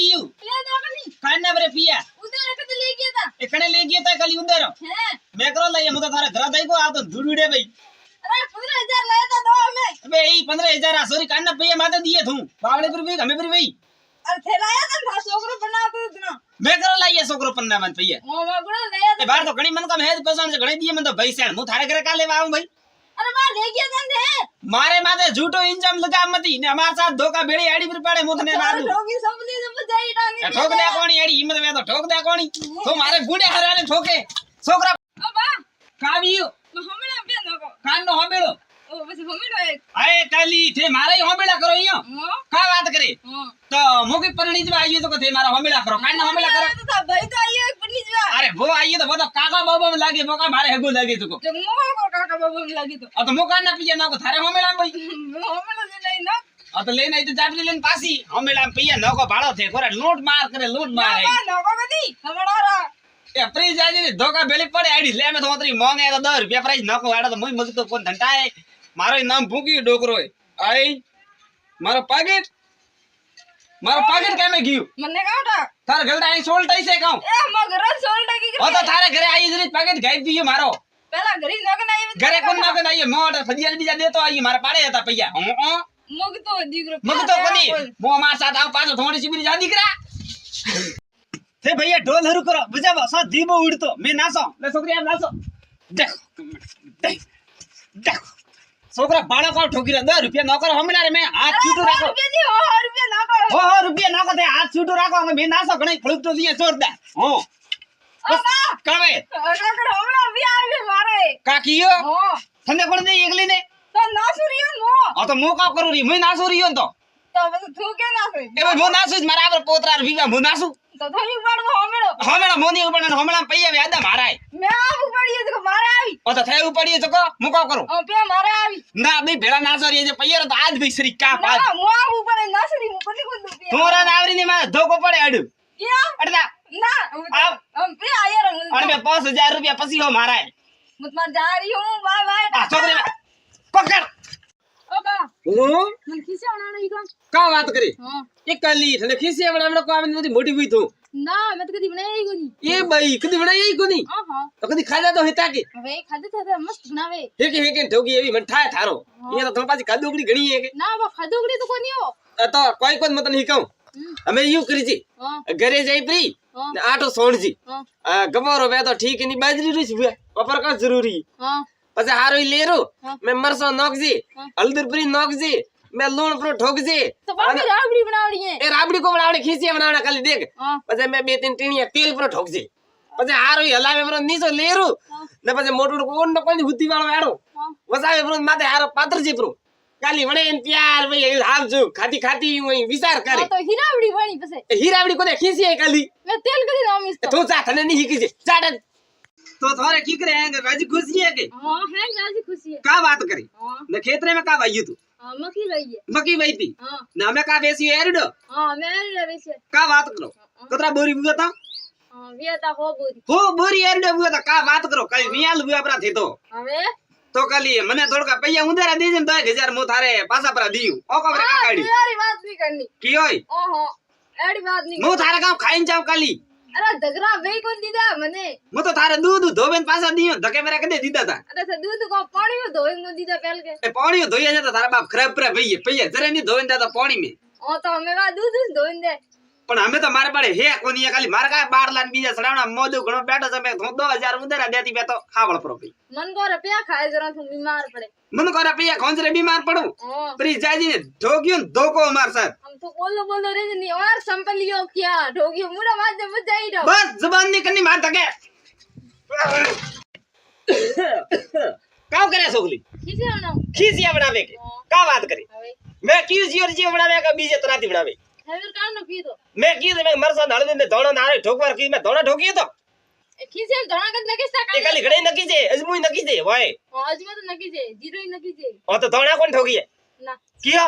कावियू ले दो कनी कान्ना बरे पिया उधर कते ले गया था एकने ले गया था कल उंदर है मैं करो लई मु तो थारे घर दई को आ तो धुड़ुड़े भाई अरे 15000 लाया था दो हमें अबे ई 15000 आ सॉरी कान्ना पिया माते दिए थू बावड़े पर भी हमें पर भाई अरे थे लाया था छोकरो बनावतो इतना मैं करो लई छोकरो पन्ना मन पिया ओ मैं गुड़ा लाया था बाहर तो घणी मन का हेज पसंद से घणी दिए मन तो भाई सेण मु थारे घरे का लेवा आऊं भाई अरे मां ले गया था ने मारे माथे झूठो इंजाम लगा मती ने हमारे साथ धोखा बेड़ी आड़ी पर पड़े मुथने ना दू ठोकी सबली सब जाई डांगी ठोक दे कोनी आड़ी हिम्मत में तो ठोक दे कोनी तो मारे गुड़े हराने ठोके छोकरा ओ बा कावियू हमें पे नको कान्नो होबेड़ो ओ बस हमें एक आए काली थे मारे होबेड़ा करो इयो हां का बात करे हां तो मोके परणी जब आइयो तो थे मारा होबेड़ा करो कान्नो होबेड़ा करो तो भाई तो आइए एक पन्नी जवा अरे वो आइए तो वो तो काका बाबा में लागे मोका मारे हगु लगे तुको जब मोका को काका बाबू में लगी तो अब तो मोका ना पिया ना को थारे होबेड़ा भाई हमें ले नहीं ना अब तो लेना तो जाबली लेन पासी होबेड़ा पिया न को भाड़ो थे कोरा लूट मार करे लूट मार है नको कदी हमारा ए प्रीज जाजे ने धोका बेली पड़े आड़ी ले में तो उतरी मांगे तो 10 रुपया प्राइस न को आड़ा तो मुई मग तो कोन धंटा है मारो नाम भूकी डोकरो है आई मारो पैकेट क्या में गयो मन्ने काटा थारे घर आई सोल्ट आई से कहूं ए मगर सोल्ट की ओ तो थारे घरे आई जरी पैकेट गाइब दियो मारो पहला घरी नक नहीं घरे कोन ना के नहीं मोट फजियल बीजा दे तो आई मारे पाड़े था पैया मग तो दिगरो मग तो कोनी मो मार साथ आओ पाछो थोड़ी सी भी जा दिकरा थे भैया ढोल हरु करो बुझाबो सा दीबो उड़तो मैं नाचो ले छोकरी आप नाचो देख छोकरा बाड़ा को ठोकी रे 10 रुपया न करो हमला रे मैं हाथ छूटू राखो रुपया ना करो हो रुपया न को दे हाथ छूटू राखो मैं नाचो गणी फलुक तो दिए छोड़ दे हो बस कावे काका हमला भी आवे मारे काकीयो हो थने कोण दे एकली ने तो नासुरियो मो आ तो मो का करू री मैं नासुरियो तो बस तू के नासु ए मो नासु मारा पर पोतरा विवा मो नासु तो थई बाड़ में हमला मोनी ऊपर हमला पैया व्यादा मारा है मैं आबू पड़ी है तो मारे आवी ओ तो थे ऊपर ये तो मु का करू ओ पे मारे आवी ना बे भेड़ा नासरी जे पैया तो आज भी सरी का पाद ना मो आबू पड़े नासरी मु कोनी कोन पे तोरा नावरी ने मा धोको पड़े अडू क्या अडदा ना हम पे आया रंग अरे 5000 रुपया पसी हो मारा है मत मार जा रही हूं बाय बाय आ छोकरे पकड़ ओ बा ओ मन खिसे बनाना ही का बात करे हां ये कली थने खिसे बनावण को आवे मोटी हुई तो ना मैं तो कदी बनाई ही कोनी ए भाई कदी बनाई कोनी हां तो कदी खाजा तो हेता के अबे खादे थे मस्त बनावे हेके ठोकी एवी मन ठाय थारो ये तो पासी खादुगड़ी घणी है के ना बा खादुगड़ी तो कोनी हो तो कोई कोन मत नहीं कहूं हमें यू करी जी घरे जाई प्री आटो सोण जी गमोरो बे तो ठीक नहीं बाजरी रुस हुआ ऊपर का जरूरी हां पछे हारो लेरो मैं मरसो नोक जी हल्दरपुरी नोक जी मैं लूण पर ठोक जी तो बाकी राबड़ी बनावड़ी है ए राबड़ी को बनावड़ी खीसिया बनावड़ा खाली देख पछे मैं बे तीन टीनिया तेल पर ठोक जी पछे हारो हलावे पर नीचो लेरो ने पछे मोटो कोन न कोनी हुत्ती वाळो आडो वसावे पर माथे हारो पात्र जी पर काली वणे प्यार भई हाफ जो खाती वही विचार करे तो हीरावड़ी बनी पछे हीरावड़ी को दे खीसिया काली मैं तेल कदी नाम इस तो जा थने नहीं हिकी जे जाडन तो थारे की करे हैं राजी खुशी है के हां है राजी खुशी है का बात करी न खेतरे में का भाई तू हां मक्की रही है मक्की भाई थी हां ना मैं का बेसी एरडो हां मैं रही से का बात करो कतरा बोरी बुआ था हां विया ता हो बोरी एरडो बुआ था का बात करो कल मियाल बुआ परा थे तो अबे तो कली मने थोड़ा पैया उंदेरा दे जन 1000 मु थारे पासा परा दियो ओ कबरे का काडी यारी बात नहीं करनी की होई ओहो एडी बात नहीं मु थारे गांव खाइन जाऊ कली अरे दगरा वे कोन दीदा मने मु तो थारे दूध धोबेन पासा दियो धके मेरा कदे दीदा था अरे से दूध को पानी में धोए न दीदा पहल के ए पानी धोया जाता थारा बाप खराब पर भई पैया जरे नहीं धोइन दादा पानी में ओ तो हमें का दूध धोइन दे पण हमें तो मारे पड़े हे कोनी खाली मार का बाड़ लान बीजा सडावना मोदू घणो बैठो समय 2000 उंदेरा देती बे तो खावळ परो भई मन को रुपया खाए जरा तुम बीमार पड़े मन को रुपया खोंजरे बीमार पड़ू हां प्री जाजी ने ठोकियो धोको मार सर हम तो बोलो रे नहीं और संपलियो क्या ठोकियो मुड़ा मार मत जाई दो बस जुबान नहीं करनी मार धके काव करे सोगली किसे बनाओ खीसिया बनावे के का बात करे मैं खीसी और जी बनावे का बीजे तराती बनावे हेवर कान न पी दो मैं की मैं मरसा डाल दे दोना नारे ठोकवार की मैं दोना ठोकी तो किसे धोना कद लगे सा ए खाली घड़े नकी जे अजमुई नकी जे वाय आज में तो नकी जे जीरो ही नकी जे ओ तो दोना कौन ठोकी है ना किया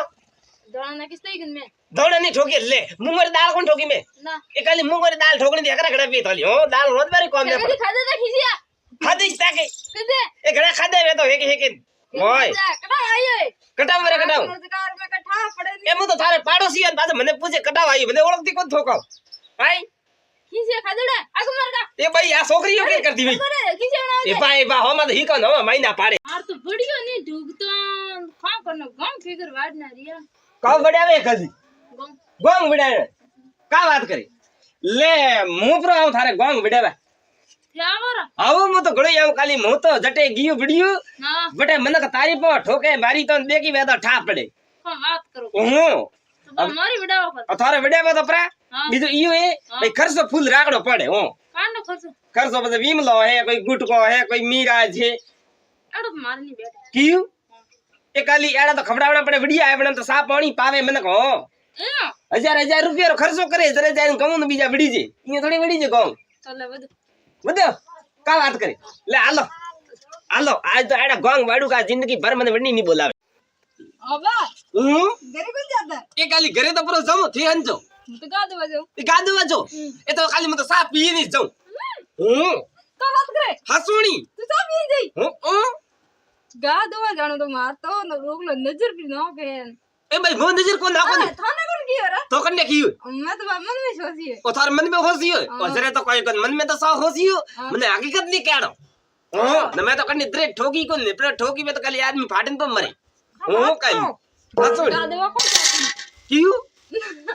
धोना नकी सही गन में दोना नहीं ठोकी ले मूंगरी दाल कौन ठोकी में ना ए खाली मूंगरी दाल ठोकनी दे एकरा घड़ा पी थाली हो दाल रोज बारी कम दे कदी खादे ता खिसिया खादिस ताके कदे ए घड़ा खादे वे तो हेके ઓય કટા આયે કટાવ રે કટાવ રોજગાર મે કઠા પડે એ હું તો તારે પાડોશી અને પાછો મને પૂછે કટાવ આવી મને ઓળખતી કોણ થોકાવ ભાઈ ખીસે ખાદડા આગુ મારડા એ ભાઈ આ છોકરીઓ કે કરતી ભાઈ કરે ખીસે એ ભાઈ બા હોમાં તો હીકો ન મહિના પાડે આર તો ભડિયો ની ઢુકતો ખામ કરનો ગમ ફિગર વાડના રિયા કાવ બડાવે કદી ગમ ગોંગ બડાવે કા વાત કરી લે હું પ્રો આવ થારે ગોંગ બડાવે યાવરા આવું હું તો ઘણી આવ ખાલી હું તો જટે ગયું બડ્યું હા બટે મને કે તારી પર ઠોકે મારી તો દેખી વે તો ઠા પડે કોણ વાત કરો હું તો મારી વિડાવો પર થારે બડાવે તો પ્રા હા. બીજું ઈયો એ ભાઈ ખર્ચો ફૂલ રાખડો પડે હું કાંડો ખર્ચો ખર્ચો પછી વિમલો હે કોઈ ગુટકો હે કોઈ મીરા છે આડો મારની બેટા કયું એ ખાલી એડા તો ખવડાવડા પડે વડિયા આપણે તો સા પાણી પાવે મને કહો એ 1000 રૂપિયા ખર્ચો કરે જરે જાય કહું ને બીજા વડી જાય અહીંયા થોડી વડી જાય કહું ચાલે બધું બધો કા વાત કરી લે હાલો હાલો આજ તો એડા ગોંગ વાડું કા જિંદગી ભર મને વડી નહીં બોલાવે અબા હું ઘરે કોણ જાતા એ ખાલી ઘરે તો પૂરો જમો થી હંજો હું તો ગાદો વાજો એ ગાદુ વાજો એ તો ખાલી મને સા પી ની જાઉં હું તો વાત કરે હસુણી તું સા પી જઈ હું ગાદો જાણો તો મારતો ન રોગલો નજર પી નો કે એ ભાઈ મો નજર કો નાખો ને થાને કોણ ગયો રે તો કને કીયું मैं तो मन में सोची है ओ थार मन में होसी हो और जरे तो कोई मन में तो सा होसी हो मने हकीकत नहीं कहनो ओ न मैं तो कनी दरे ठोकी को ने पर ठोकी में तो कल आदमी फाटन पर मरे ओ कल हसुण गादवा को जाती क्यों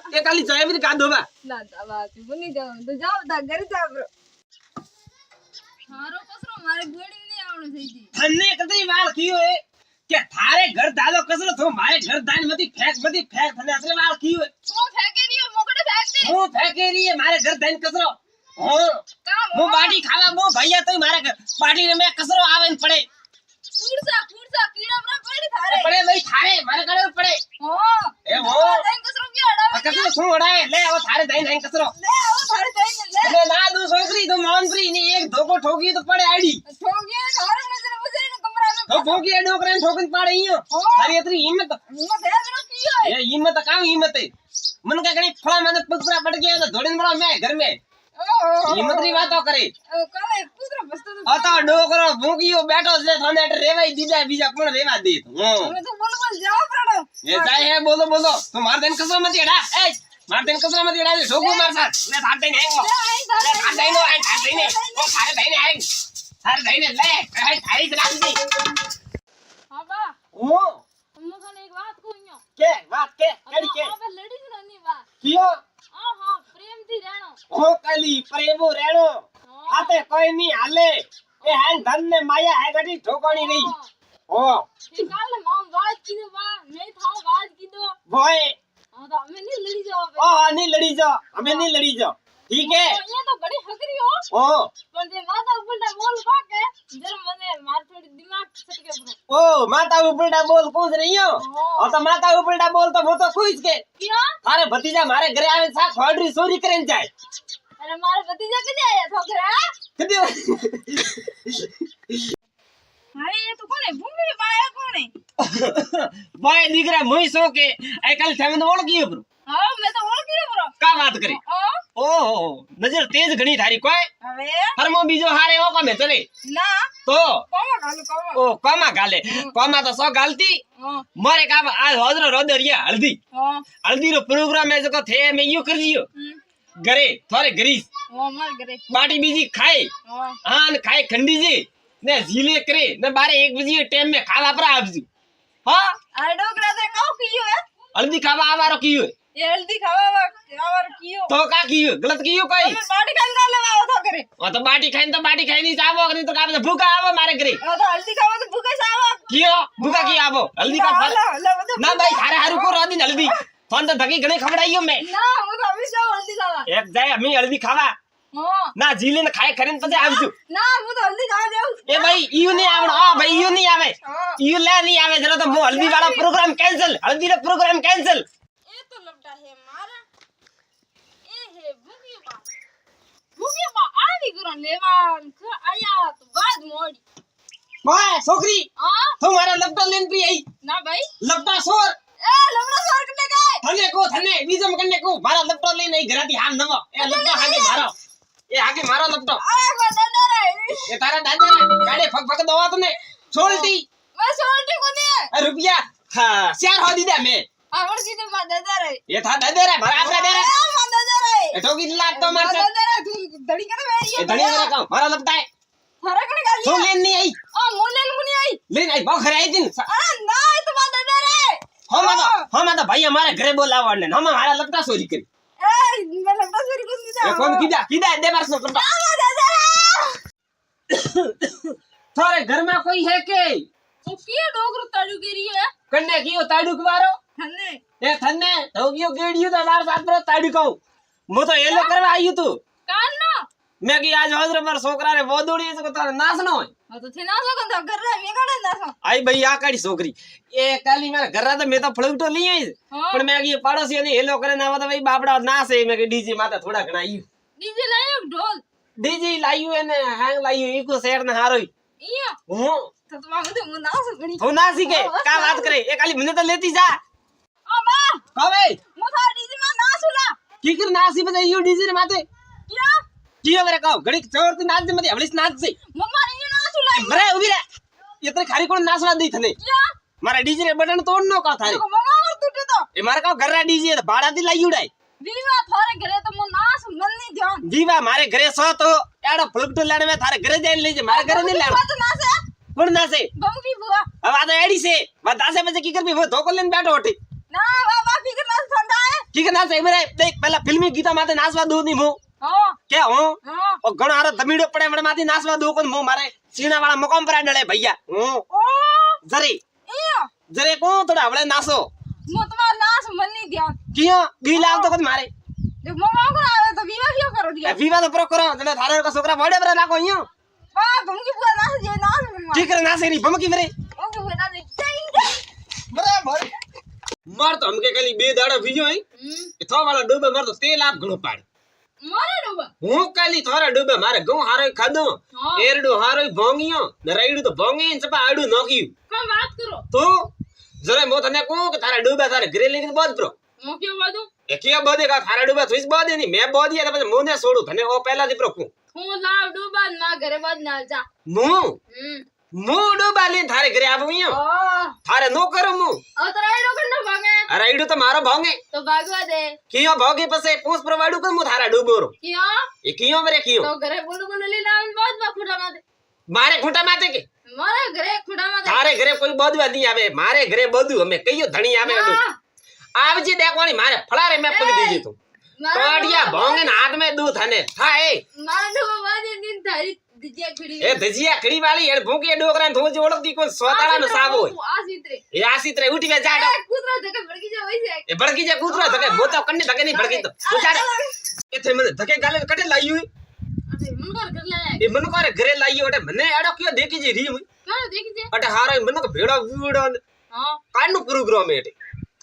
ये खाली जाय भी का दोबा ना दवा तू बनी जाओ तो जाओ ता घर जा ब्रो हारो कसरो मारे गोड़ी नहीं आवणो થઈ જી थन्ने कतरी वाल कियो है કે થારે ઘર દાલો કસરો તો મારે ઘર દાન મથી ફેંક થને અસલે વાળ કિયો તો ફેકે રીયો મોકડે ફેક દે હું ફેંકે રીએ મારે ઘર દાન કસરો હું કામ હું બાટી ખાવા મો ભૈયા તો મારે ઘર બાટી ને મે કસરો આવે ને પડે ફૂડસા કીડા પર પડી થારે પડે ભાઈ થારે મારે ગળે પડે હો એ હો દઈ કસરો કે અડાવે કસરો શું અડાવે લે હવે થારે દાઈ કસરો લે આવો થારે દઈ લે એટલે ના દુ છોકરી તો મોનપ્રી ની એક ધોકો ઠોકી તો પડે આડી ઠોગે ઘર નજર બજાઈને કમરા તો ભોગી એ ડોકરાને ઠોકીને પાડે ઈયો તારી એટલી હિંમત में भेजनो कियो है એ હિંમત કામ હિંમત હે મને કે ઘણી ફળા મને પગપરા પડ ગયા તો ધોડીને મળો મે ઘર મે હિંમત ની વાતો કરે કાલે પુત્ર બસતો તો આ તો ડોકરો ભૂકીયો બેઠો છે થાને એટલે રેવાઈ દીધા બીજા કોણ રેવા દે તમે તો બોલ જાવ પ્રણો એ જાય હે બોલો તો માર દેન કસરો મત એડા એ માર દેન કસરો મત એડા ઠોકું માર સાથ લે થાર દઈને હેંગો લે થાર દઈને આ થાર દઈને ઓ થાર દઈને હેંગ થાર દઈને લે એ થારી જ રાખી हां बा ઓ તમને એક વાત કહું કે વાત કે કેડી કે આપણે લડી જ નની બા કિયો હા પ્રેમ થી રહેણો ઓ કલી પ્રેમો રેણો હાતે કોઈ ની હાલે એ હેંગ ધન ને માયા હે ગડી ઠોકણી નહીં ઓ એ કાલે મામ વાત કીધો બા મેં થાવ વાત કીધો ભોય હા તો અમે ની લડી જાવ ઓ ની લડી જા અમે ની લડી જા ઠીક હે અહીંયા તો ઘણી હકરી હો ઓ પણ જે માતા ઉલટા બોલ પાકે જરા મને માર થોડી દિમાગ સટકે બ્રો ઓ માતા ઉપલટા બોલ કુંજ રહીયો ઓ તો માતા ઉપલટા બોલ તો હું તો ખુશ કે ક્યાં તારે ભતીજા મારે ઘરે આવે સા ખોડરી ચોરી કરીને જાય અરે મારા ભતીજા કને આયા છોકરા કદી હા એ તો કોને ભૂમિ બાયા કોને ભાઈ દીકરા મોઈ સો કે આ કાલ તમે ઓળખ્યો બ્રો હા મેં તો ઓળખી બ્રો કા વાત કરી ઓહો નજર તેજ ઘણી થારી કોઈ હવે હરમો બીજો હારે ઓ કમે ચલે ના તો કોમા ગાલો કોમા ઓ કોમા ગાલે કોમા તો સો ગાલતી મારે કામ આ હોજરો રોદરિયા હલ્દી હલ્દી રો પ્રોગ્રામ એ જો થે મે યો કરી દિયો ઘરે થોરે ગરીસ ઓ માર ઘરે બાટી બીજી ખાય આન ખાય ખંડી જી ને ઝીલે કરે ને બારે 1 બજે ટાઈમ મે ખાવા પર આવજો હા આ ડોકરા તે કાઉ કીયો હે હલ્દી ખાવા આવારો કીયો એ હલ્દી ખાવા આવાર કીયો તો કા કીયો ગલત કીયો કઈ તમે બાડી ખાઈને ના લેવા આવો તો કરે ઓ તો બાટી ખાઈને ની આવો નહીં તો કામ ભૂખા આવો મારે ઘરે ઓ તો હલ્દી ખાવા તો ભૂખા આવો કીયો ભૂખા કી આવો હલ્દી કા ના ભાઈ થારે હારું કો રોદી હલ્દી ફોન તો ધકી ઘણી ખવડાઈયો મે ના હું તો અભી જાવ હલ્દી ખાવા એક જાય અમે હલ્દી ખાવા ના જીલે ને ખાય ખરીને પછી આવજો ના હું તો હલ્દી ખાવા જાઉં એ ભાઈ ઈયુ નહીં આવડો હા ભાઈ ઈયુ નહીં આવે ઈયુ લે નહીં આવે જરા તો મો હલ્દી વાળો પ્રોગ્રામ કેન્સલ હલ્દી નો પ્રોગ્રામ કેન્સલ એ તો લબડા હે મારા એ હે ભૂગી બા આની કરો લેવા આયા તો બાદ મોડી ભાઈ છોકરી હા તું મારા લપટો લઈને પી આઈ ના ભાઈ લપટા સોર એ લબડા સોર કને ગઈ થને બીજમ કને કો મારા લપટો લઈને આઈ ઘરાથી હામ નવો એ લપટો હાગે મારો એ હાગે મારો લપટો આ ગો દાદા રે એ તારા દાદા ને ગાડે ફક ફક દવા તને છોલતી मैं सोल्टी को दे रुपया हाँ शेर हो दीदा मैं और सीधे मां दादा रे ये था दे रे भरा आपने दे रे मां दादा रे ये तो की लाग तो मार से दादा रे तू दड़ी कर मेरी ये धनी मेरा काम मारा लगता है थारा कने गाली तू लेन नहीं आई ओ मोलेन मुनी आई लेन आई बहुत खरे आई दिन अरे ना तो मां दादा रे हम तो भाई हमारे घरे बोलावा ने हम हमारा लगता चोरी करी ए मैं लगता चोरी कर दी ये कौन कीदा दे बार सो करता मां दादा रे थारे घर में कोई है के तो की डोगरो ताड़ू गिरी है कन्ने कियो ताडू कवारो थने ए थन्ने तो कियो गेड़ियो तो बार साथ पर ताडू कहूं मो तो एलो करवा आयु तू कान ना मैं की आज हजर पर छोकरा रे बोदोड़ी तो तारे नाच न होय तो थे ना सो कंदा घर रे मैं काडे ना सो आई भई आ काड़ी छोकरी ए काली मेरा घर तो मैं तो फळगटो ली आई पण मैं की पड़ोसी ने हेलो करे ना तो भाई बापड़ा नाच है मैं की डीजे माता थोड़ा घणा आयु डीजे लायो ढोल डीजे लायु ने हैंग लायु इको सेट न हारोई इया हूं तो मांगते मु ना सो गणी हो ना सीखे का बात करे ए काली मने तो लेती जा ओ मां कबे मु था डीजे में ना सुला की कर नासी बजे यू डीजे रे माते क्या कियो करे कहू घड़ी चोरती नाच दे मते हवलिस नाच से मम्मा ने ना सुला मरे उभी रे इतने खारी कोण नाचवा दी थने क्या मारा डीजे रे बटन तोड़ नो का थारे मम्मा और टूटे तो ए मारे का घर रा डीजे भाड़ा दी लाई उड़ाई दीवा थारे घरे तो मु ना सो मन नहीं ध्यान जीवा मारे घरे सो तो एडो फुलकटो लेने में थारे घरे जाइन ले जे मारे घरे नहीं लेना बात ना से कोण ना से बम की बुआ अब आ तो एडी से बा 10 बजे की कर भी वो धोको लेन बैठो उठी ना बाबा फिकर ना ठंडा है की कर ना से मेरे देख पहला फिल्मी गीता माते नाचवा दो नी मु हां क्या हो हां और गणारो दमीड़ो पड़े मणे माती नाचवा दो कोन मु मारे सीना वाला मकाम पर डले भैया हूं ओ जरे इया जरे को थोड़ा हवले नाचो मु तुम्हारा नाच मन नहीं ध्यान कियो गीला तो कोन मारे जब मम्मा को आवे तो विवाह क्यों करो दिया विवाद प्रो करो जने थारे का छोकरा बड़े बड़े लाको हियो हां बम की बुआ नाच जे नाच मम्मा की कर नाचे नी बमकी मेरे ओ की बुआ नाच चाहिए बराबर मार तो हमके खाली बे दाड़ा बीजो है थो वाला डूबे मार तो तेल आप घणो पाड़ मारे डोबा हूं काली थोरा डूबे मारे गौ हारो खादो एरडो हारो भोंगियो नराइडू तो भोंगे चपा आडू नोकियो कम बात करो तो जरे मो तने को के थारा डूबे थारे घरे लेके बोल प्रो मो क्यों बादू ए किया बोदेगा थारा डूबे थुइस बोदे नी मैं बोदिया तो मोने छोड़ू तने ओ पहला दी प्रो को हूं लाव डोबा ना घरे बाद ना जा मु डूबा ले थारे घरे आबुयो ओ थारे नो करो मु ओ तो राइडो करना भागे अरे इडू तो मारो भोंगे तो भागवा दे कियो भोगे पसे पूछ प्रवाडू को मु थारा डूबोरो क्यों ए कियो मेरे कियो तो घरे बोलू बोलू ले लावन बहुत बा खुड़ा माते मारे खूंटा माते के मारे घरे खुड़ा माते थारे घरे कोई बोदवा दी आवे मारे घरे बोदू हमें कहियो धणी आवे अडू आवजी देखवानी मारे फळारे में पग दीजी तू तोड़िया भोंगे न हाथ में दूध हने था ए मारे डोबा वादे दिन थारी दिजिया खड़ी ए धजिया खड़ी वाली ए भूकी डोकरा थो जो ओळख दी कोई सोताड़ा न साबो आसीत्रे ए आसीत्रे उठी में जाडो कूतरा धके भड़की जा वैसे ए भड़की जा कूतरा धके मोता कन्ने धके नहीं भड़की तो उछाड़े एथे मने धके गाले कटे लाई हुई अरे मन कर ले ए मन को घरे लाई ओटे मने एडो कियो देखी जी री हुई क्या देखी जे अटे हारो मन को भेड़ो वीड़ो हां कानु प्रोग्राम एटे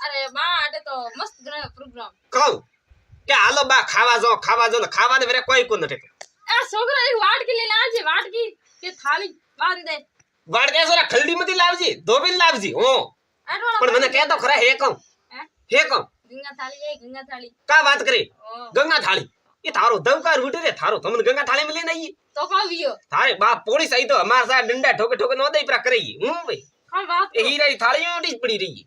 अरे बा आटे तो मस्त प्रोग्राम कहू के हालो बा खावा जो न खावा ने मेरे कोई को नटे आ छोकरा एक वाट के ले लाजे वाट की के थाली बांध दे वाड़ के सोरा खलडी मती लावजी दो बिल लावजी ओ पण मने कह तो खरा हे कहू गंगा थाली का बात करे गंगा थाली ये थारो दवकार उठे रे थारो तुम गंगा थाली में लेना ये तो का वियो थारे बाप पोड़ी सही तो हमार सा डंडा ठोके ठोके नो दई प्रा करई हूं भाई का बात ए हीरा थाली उठी पड़ी रही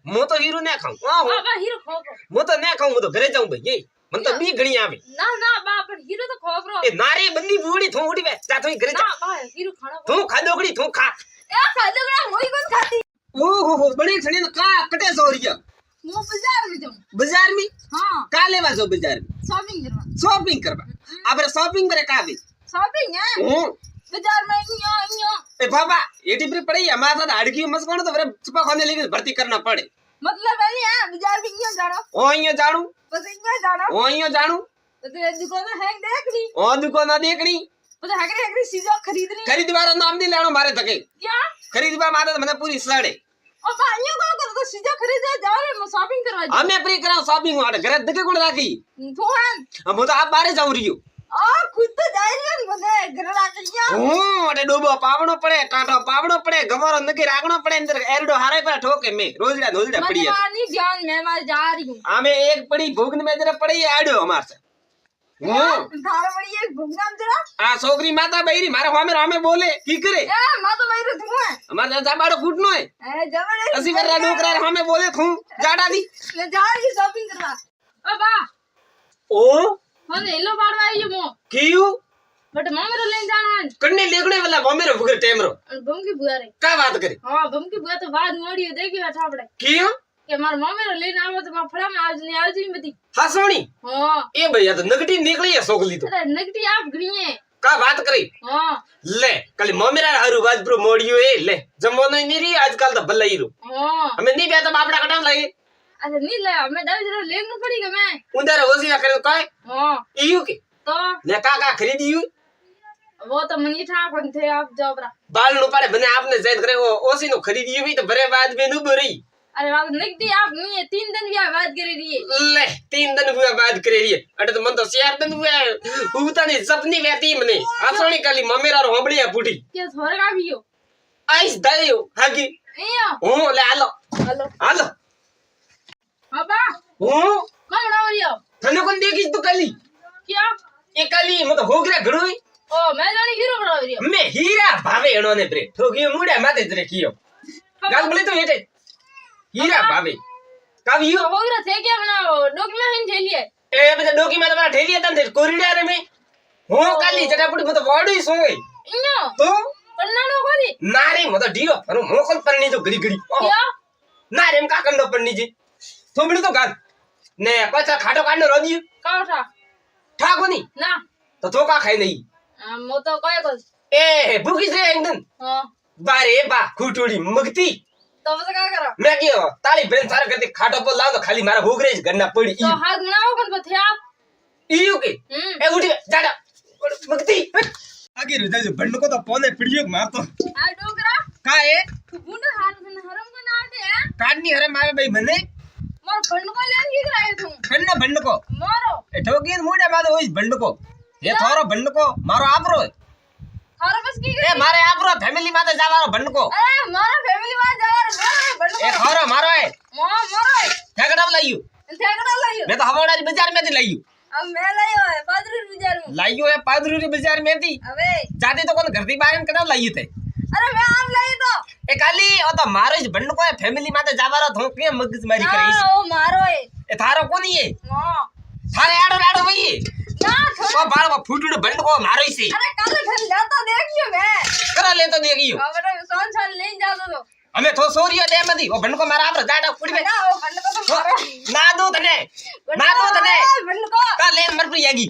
मो तो हीरो ने खाऊं हां बाबा हीरो खोपरो मो तो ने खाऊं मो तो घरे जाऊं भाई ये मन तो बी घणी आवे ना बाप हीरो तो खोपरो ए नारी बंदी बूड़ी थू उठी बे जा तू घरे जा ना बा हीरो खाना तू खा दोगड़ी तू खा ए खा दोगड़ा मोई कोन खाती ओ हो बड़ी छणी न का कटे सोरिया मो बाजार में जाऊं बाजार में हां का लेवा जो बाजार में शॉपिंग करवा अब शॉपिंग करे का भी शॉपिंग है हूं बाजार में इयो ए बाबा एटी पर पड़ी हमारा साथ अड़की मस कोन तो फिर छुपा खाने लेके भर्ती करना पड़े मतलब है यार बाजार में इयो जानो ओ इयो जाणू बस इयो जानो ओ इयो जाणू तो तेरे दुकान है देख ली ओ दुकान देखनी तो हैगरे चीजें खरीदनी खरीदवारो नाम नहीं लेनो मारे तके क्या खरीदवा मारे तो मने पूरी सड़े और भाइयों को तो चीजें खरीदे जाओ रे शॉपिंग करवा दे हमें प्री करा शॉपिंग वाले घर दके कोण राखी तो है हम तो आप बाहर जाऊ रियो आ खुद तो जाई रे मने घर राखिया हूं अटे डोबो पावणो पड़े टाटो पावणो पड़े गवरो नके राखणो पड़े अंदर एरडो हारे पर ठोके में रोजड़ा पड़ी है मानी ध्यान मैं मार जा रही हूं हमें एक पड़ी भूख में जरा पड़ी है आडो हमार से હું તારે વળી એક ભૂંગામ જરા આ છોકરી માતા બૈરી મારા સામે બોલે કી કરે એ માં તો બૈરું તું હે અમાર જાબાડો ફૂટનો હે એ જવડે અસી વરા ડોકરા સામે બોલે હું જાડા દી લે જાઈ શોપિંગ કરવા ઓ બા ઓ મને એલો પાડવા આવી મો કીયું બટ મામેરો લઈને જાણા કન્ને લેગડે વાલા મમેરો વગર ટેમરો અને ભમકી બુઆ રે કા વાત કરી હા ભમકી બુઆ તો વાત મોડી દેખી બેઠા આપણે કીયું કે માર મામેરો લઈને આવો તો માં ફળામાં આજની આવજી બધી હાસોણી હા એ ભૈયા તો નગટી નીકળી સોગલી તો અરે નગટી આપ ગણીએ કા વાત કરી હા લે કાલી મમેરા હારું વાજપ્રો મોડિયો એ લે જમવાનો ની રી આજકાલ તો ભલાઈરો હા અમે ની બે તો બાપડા કટામ લાગી અરે ની લે અમે દાવી લેનું પડી કે મે ઉંદારે ઓસીયા કરે કાય હા ઈયુ કે તો લે કા ખરીદીયું वो तो मनी था पण थे आप जबरा बाल नु पाड़े बने आपने जायद करे वो ओसी नु खरीदीયું भी तो भरे बाद में नु भरी अरे बात नगदी आप नहीं है 3 दिन भी बात कर रही है ले 3 दिन हुआ बात करे रही है अटे तो मन तो 4 दिन हुआ उता नहीं सपनी वेती मने आसोनी काली ममेरा रो होबड़िया फूटी के थोड़े का भी हो आइस दयो हागी एयो हूं ले हालो हेलो हालो बाबा हूं कौन उड़ा रही हो थने कोन देखीस तो काली क्या ए काली मत होगरा घड़ोई ओ मैं जानी हीरो उड़ा रही हो मैं हीरा भावे एनो ने प्रे ठोगी मुड़े माते जरे कियो गाल बोले तो हेटे हीरा भावे कावियो हो गया थे क्या बनाओ डॉक्यूमेंट हिन थेली है ए बजा डोकी में तुम्हारा ठेली तन थे कोरिडा रे में हो काली जटापुड़ी मत वाडी सोई इन्नो तो पन्नानो कोनी नारे मत ढीरो अरे मोकल पन्नी जो घड़ी घड़ी क्या नारे में का कंडो पन्नी जी थोबड़ी तो गाल ने पचा खाटो कांडो रोदी का था ठाको नहीं ना तो का खाई नहीं मो तो काय को ए भूखी से एकदम हां बारे बा खुटोड़ी मगती तो बस क्या करो मैं कियो ताली बेन सारा करते खाटो पर लाओ तो खाली मारा भोगरे गन्ना पड़ी तो हाथ बनाओ कौन को थे आप ईयू के ए उठी जाड़ा मगती आगे रे जाजो बंड को तो पौने पिड़ियो मार तो आ डोकरा का ए गुंड हाथ में हरम को ना दे काटनी हरे मावे भाई मने मोर बंड को लेन की कराए तुम कन्ना बंड को मारो ए ठोगी मुड़े मादे होई बंड को ये थारो बंड को मारो आपरो थारो बस की ए मारे आपरो फैमिली मादे जावारो बंड को अरे मारा फैमिली में जा रहा बंड ए थारो मारो है मारो ठेकड़ा लाइयो ठेकड़ा लाइयो मैं तो हवाड़ी बाजार में थी लाइयो अब मैं लायो है पादरी बाजार में लाइयो है पादरी बाजार में थी अबे जाते तो कौन घर दी बाहर कदा लाइयो थे अरे मैं आम लायो तो ए काली ओ तो मारो इस बंड को है फैमिली मादे जावारो थो के मगज मारी करीस ना वो मारो है ए थारो कोनी है हां थारे आड़ो लाड़ो वही ना ओ बाल को फूटुड़ बंड को मारो इसे अरे कल घर जाता देखियो मैं करा ले तो देखियो अब सोन साल लेन जातो तो हमें थो सोरियो दे मदी ओ बंड को मारा आपरो जाड़ा पुड़ी में ना वो बंड को तो मारो ना दो तने ना दो तने बंड को का लेन मर पड़ी आगी